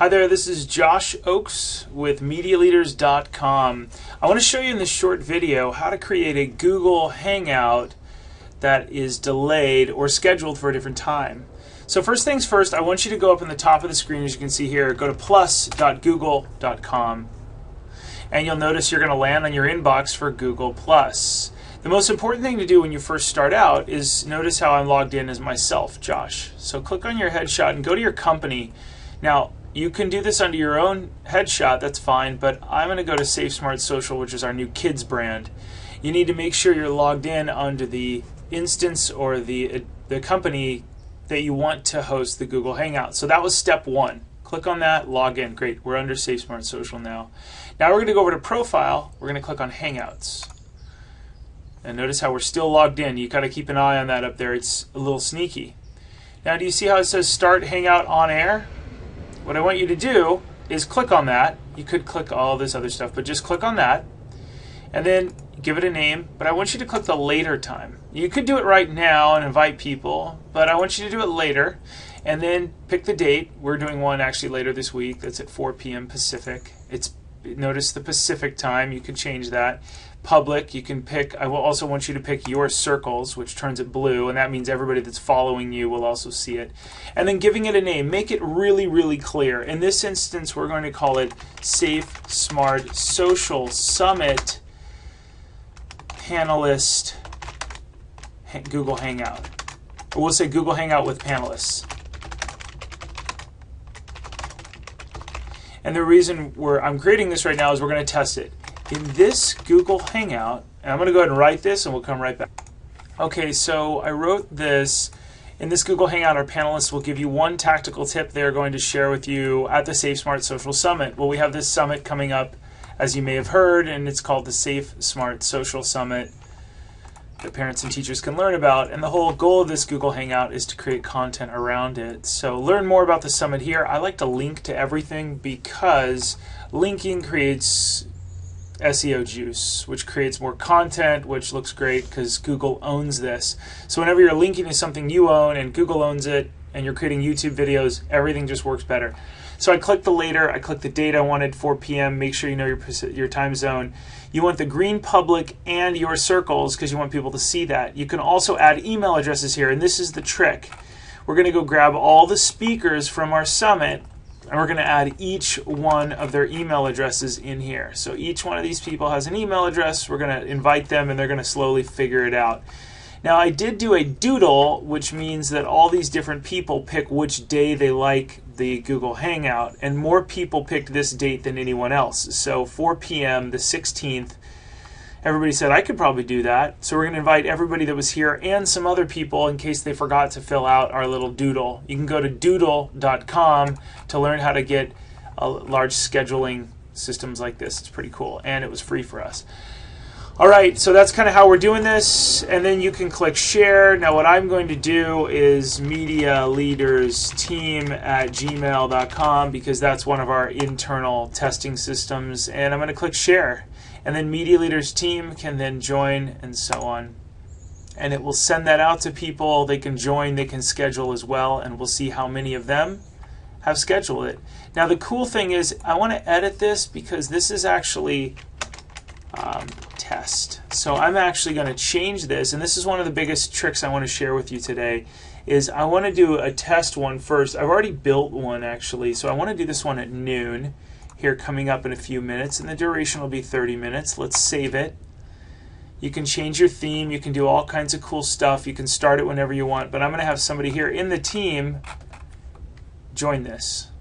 Hi there, this is Josh Oakes with MediaLeaders.com. I want to show you in this short video how to create a Google Hangout that is delayed or scheduled for a different time. So first things first, I want you to go up in the top of the screen, as you can see here, go to plus.google.com, and you'll notice you're going to land on your inbox for Google+. The most important thing to do when you first start out is notice how I'm logged in as myself, Josh. So click on your headshot and go to your company. Now, you can do this under your own headshot, that's fine, but I'm going to go to Safe Smart Social, which is our new kids brand. You need to make sure you're logged in under the instance or the company that you want to host the Google Hangout. So that was step one. Click on that, log in. Great, we're under Safe Smart Social now. Now we're going to go over to Profile. We're going to click on Hangouts. And notice how we're still logged in. You got to keep an eye on that up there. It's a little sneaky. Now do you see how it says Start Hangout on Air? What I want you to do is click on that. You could click all this other stuff, but just click on that and then give it a name, but I want you to click the later time. You could do it right now and invite people, but I want you to do it later and then pick the date. We're doing one actually later this week. That's at 4 p.m. Pacific. Notice the Pacific time. You can change that. Public, you can pick. I will also want you to pick your circles, which turns it blue, and that means everybody that's following you will also see it. And then giving it a name. Make it really, really clear. In this instance, we're going to call it Safe Smart Social Summit Panelist Google Hangout. Or we'll say Google Hangout with panelists. And the reason I'm creating this right now is we're going to test it. In this Google Hangout, and I'm going to go ahead and write this and we'll come right back. Okay, so I wrote this. In this Google Hangout, our panelists will give you one tactical tip they're going to share with you at the Safe Smart Social Summit. Well, we have this summit coming up, as you may have heard, and it's called the Safe Smart Social Summit that parents and teachers can learn about. And the whole goal of this Google Hangout is to create content around it. So learn more about the summit here. I like to link to everything because linking creates SEO juice, which creates more content, which looks great because Google owns this. So whenever you're linking to something you own and Google owns it and you're creating YouTube videos, everything just works better. So I clicked the later, I clicked the date I wanted, 4 p.m. Make sure you know your time zone. You want the green public and your circles because you want people to see that. You can also add email addresses here, and this is the trick. We're going to go grab all the speakers from our summit and we're going to add each one of their email addresses in here. So each one of these people has an email address. We're going to invite them and they're going to slowly figure it out. Now I did do a doodle, which means that all these different people pick which day they like the Google Hangout, and more people picked this date than anyone else. So 4 p.m. the 16th, everybody said I could probably do that. So we're going to invite everybody that was here and some other people in case they forgot to fill out our little doodle. You can go to doodle.com to learn how to get large scheduling systems like this. It's pretty cool, and it was free for us. All right, so that's kind of how we're doing this, and then you can click share. Now what I'm going to do is medialeadersteam@gmail.com because that's one of our internal testing systems, and I'm going to click share. And then Media Leaders Team can then join and so on. And it will send that out to people. They can join, they can schedule as well, and we'll see how many of them have scheduled it. Now the cool thing is I want to edit this because this is actually test. So I'm actually going to change this, and this is one of the biggest tricks I want to share with you today, is I want to do a test one first. I've already built one actually, so I want to do this one at noon here coming up in a few minutes, and the duration will be 30 minutes. Let's save it. You can change your theme, you can do all kinds of cool stuff, you can start it whenever you want, but I'm going to have somebody here in the team join this.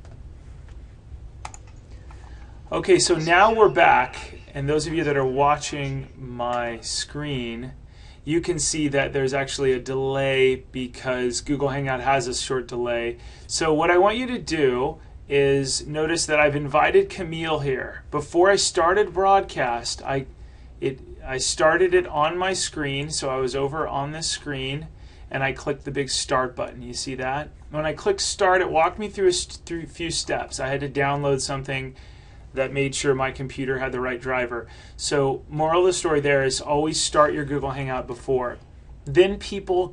Okay, so now we're back. And those of you that are watching my screen, you can see that there's actually a delay because Google Hangout has a short delay. So what I want you to do is notice that I've invited Camille here. Before I started broadcast, I started it on my screen, so I was over on this screen, and I clicked the big start button. You see that? When I clicked start, it walked me through a few steps. I had to download something that made sure my computer had the right driver. So moral of the story there is always start your Google Hangout before. Then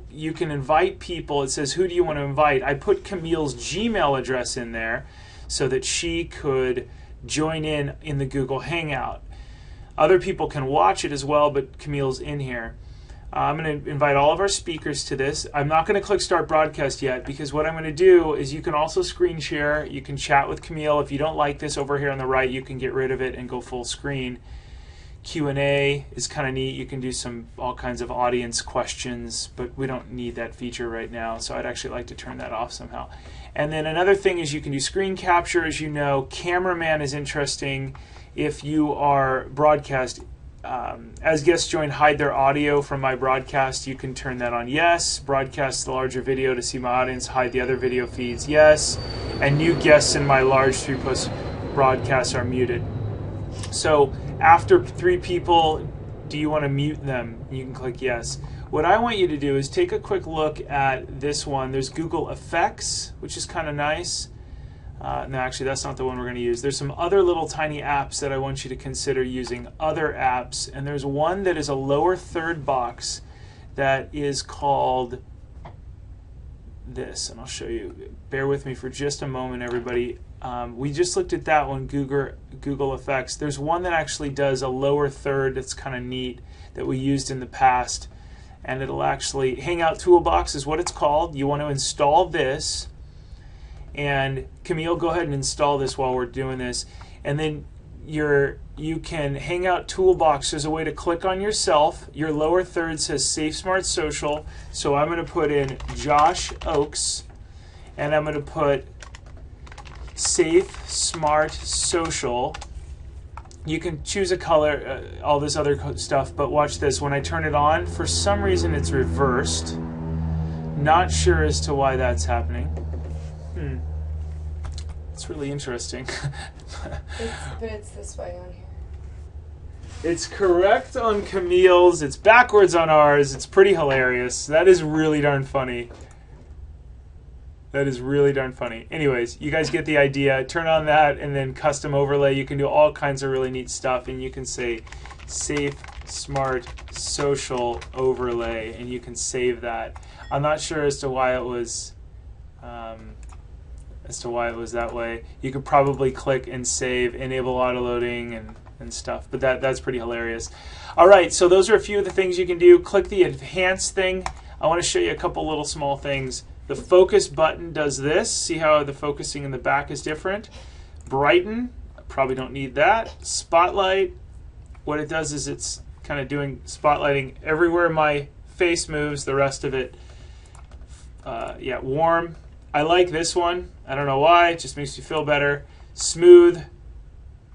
you can invite people. It says, who do you want to invite? I put Camille's Gmail address in there. so that she could join in the Google Hangout. Other people can watch it as well, but Camille's in here. I'm going to invite all of our speakers to this. I'm not going to click start broadcast yet, because what I'm going to do is you can also screen share. You can chat with Camille. If you don't like this over here on the right, you can get rid of it and go full screen. Q&A is kind of neat. You can do all kinds of audience questions, but we don't need that feature right now, so I'd actually like to turn that off somehow. And then another thing is you can do screen capture. As you know, cameraman is interesting if you are broadcast. As guests join, hide their audio from my broadcast. You can turn that on, yes. Broadcast the larger video to see my audience, hide the other video feeds, yes. And new guests in my large 3-post broadcasts are muted. So after 3 people, do you want to mute them? You can click yes. What I want you to do is take a quick look at this one. There's Google Effects, which is kind of nice. No, actually, that's not the one we're going to use. There's some other little tiny apps that I want you to consider using, other apps. And there's one that is a lower third box that is called this. And I'll show you. Bear with me for just a moment, everybody. We just looked at that one, Google Effects. There's one that actually does a lower third that's kind of neat that we used in the past. And it'll actually, Hangout Toolbox is what it's called. You want to install this. And Camille, go ahead and install this while we're doing this. And then you can Hangout Toolbox. There's a way to click on yourself. Your lower third says Safe Smart Social. So I'm going to put in Josh Oakes, and I'm going to put Safe Smart Social. You can choose a color, all this other stuff, but watch this. When I turn it on, for some reason it's reversed. Not sure as to why that's happening. It's really interesting. But it's this way on here. It's correct on Camille's. It's backwards on ours. It's pretty hilarious. That is really darn funny. That is really darn funny. Anyways, you guys get the idea. Turn on that and then custom overlay. You can do all kinds of really neat stuff, and you can say Safe Smart Social Overlay, and you can save that. I'm not sure as to why it was that way. You could probably click and save, enable autoloading and stuff, but that's pretty hilarious. All right, so those are a few of the things you can do. Click the enhance thing. I want to show you a couple little small things. The focus button does this. See how the focusing in the back is different? Brighten, I probably don't need that. Spotlight, what it does is it's kind of doing spotlighting everywhere my face moves, the rest of it. Yeah, warm. I like this one. I don't know why. It just makes you feel better. Smooth.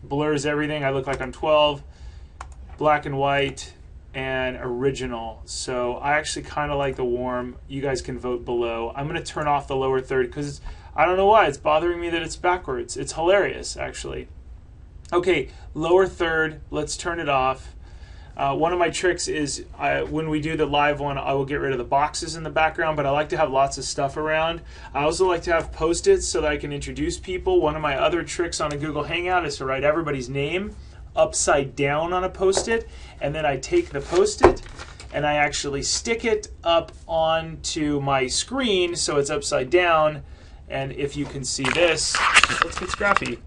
Blurs everything. I look like I'm 12. Black and white. And original. So I actually kind of like the warm. You guys can vote below. I'm going to turn off the lower third because I don't know why. It's bothering me that it's backwards. It's hilarious, actually. Okay, lower third. Let's turn it off. One of my tricks is when we do the live one, I will get rid of the boxes in the background, but I like to have lots of stuff around. I also like to have Post-its so that I can introduce people. One of my other tricks on a Google Hangout is to write everybody's name upside down on a Post-it, and then I take the Post-it and I actually stick it up onto my screen so it's upside down. And if you can see this, let's get scrappy.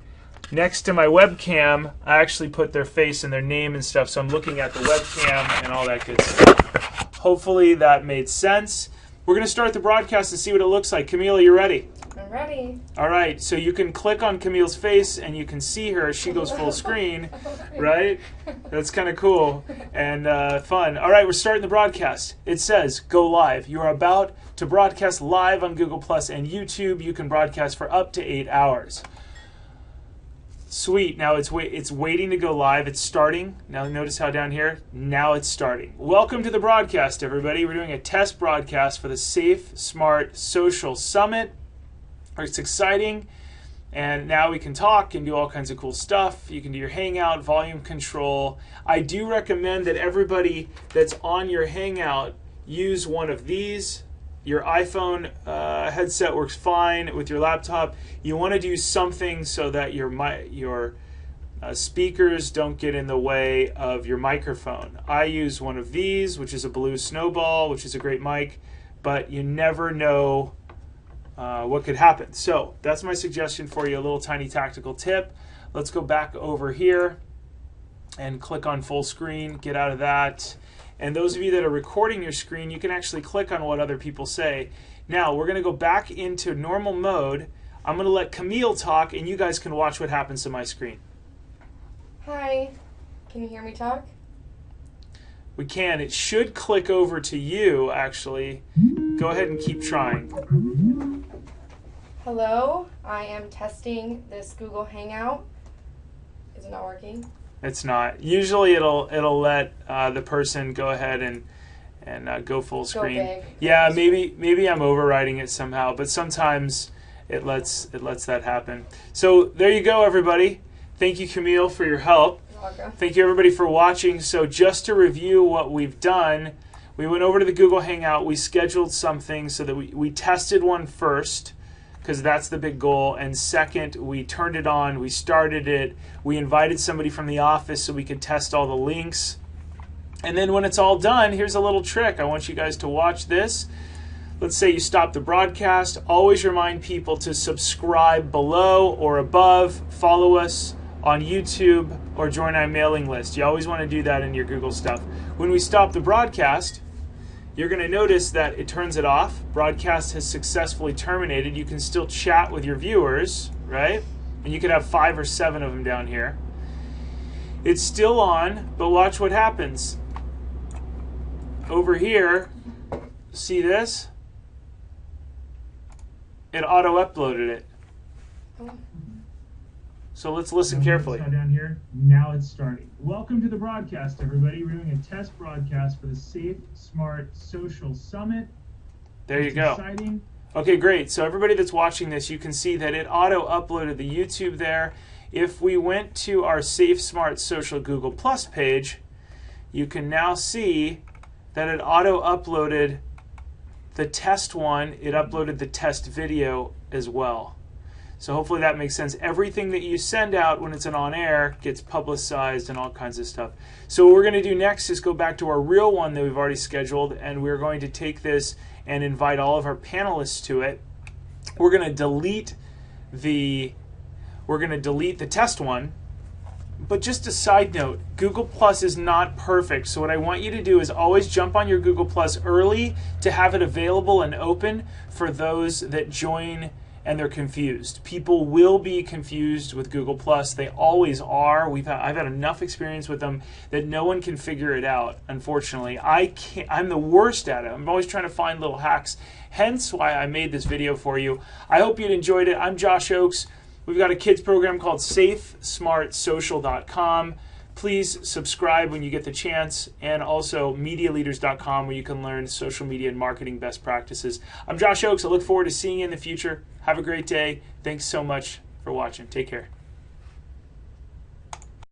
Next to my webcam, I actually put their face and their name and stuff, so I'm looking at the webcam and all that good stuff. Hopefully that made sense. We're going to start the broadcast and see what it looks like. Camille, you ready? I'm ready. All right, so you can click on Camille's face and you can see her. She goes full screen, right? That's kind of cool and fun. All right, we're starting the broadcast. It says, go live. You are about to broadcast live on Google Plus and YouTube. You can broadcast for up to 8 hours. Sweet. Now it's waiting to go live. It's starting. Now notice how down here, now it's starting. Welcome to the broadcast, everybody. We're doing a test broadcast for the Safe Smart Social Summit. It's exciting. And now we can talk and do all kinds of cool stuff. You can do your Hangout, volume control. I do recommend that everybody that's on your Hangout use one of these. Your iPhone headset works fine with your laptop. You want to do something so that your speakers don't get in the way of your microphone. I use one of these, which is a Blue Snowball, which is a great mic, but you never know what could happen. So that's my suggestion for you, a little tiny tactical tip. Let's go back over here and click on full screen, get out of that. And those of you that are recording your screen, you can actually click on what other people say. Now we're going to go back into normal mode. I'm going to let Camille talk, and you guys can watch what happens to my screen. Hi. Can you hear me talk? We can. It should click over to you, actually. Go ahead and keep trying. Hello. I am testing this Google Hangout. Is it not working? It's not. Usually it'll let the person go ahead and go full screen. Go big. Yeah, maybe I'm overriding it somehow, but sometimes it lets that happen. So there you go, everybody. Thank you, Camille, for your help. You're welcome. Thank you, everybody, for watching. So just to review what we've done, we went over to the Google Hangout. We scheduled something so that we tested one first, because that's the big goal. And second, we turned it on, we started it, we invited somebody from the office so we could test all the links. And then when it's all done, here's a little trick. I want you guys to watch this. Let's say you stop the broadcast. Always remind people to subscribe below or above, follow us on YouTube, or join our mailing list. You always want to do that in your Google stuff. When we stop the broadcast, you're going to notice that it turns it off. Broadcast has successfully terminated. You can still chat with your viewers, right? And you could have 5 or 7 of them down here. It's still on, but watch what happens. Over here, see this? It auto-uploaded it. Oh. So let's listen carefully. Down here, now it's starting. Welcome to the broadcast, everybody. We're doing a test broadcast for the Safe Smart Social Summit. There you go. Exciting. Okay, great. So everybody that's watching this, you can see that it auto-uploaded the YouTube there. If we went to our Safe Smart Social Google Plus page, you can now see that it auto-uploaded the test one. It uploaded the test video as well. So hopefully that makes sense. Everything that you send out when it's an on-air gets publicized and all kinds of stuff. So what we're going to do next is go back to our real one that we've already scheduled, and we're going to take this and invite all of our panelists to it. We're going to delete the test one. But just a side note, Google Plus is not perfect. So what I want you to do is always jump on your Google Plus early to have it available and open for those that join and they're confused. People will be confused with Google Plus. They always are. I've had enough experience with them that no one can figure it out, unfortunately. I'm the worst at it. I'm always trying to find little hacks, hence why I made this video for you. I hope you enjoyed it. I'm Josh Oakes. We've got a kids program called SafeSmartSocial.com. Please subscribe when you get the chance, and also MediaLeaders.com, where you can learn social media and marketing best practices. I'm Josh Oakes. I look forward to seeing you in the future. Have a great day. Thanks so much for watching. Take care.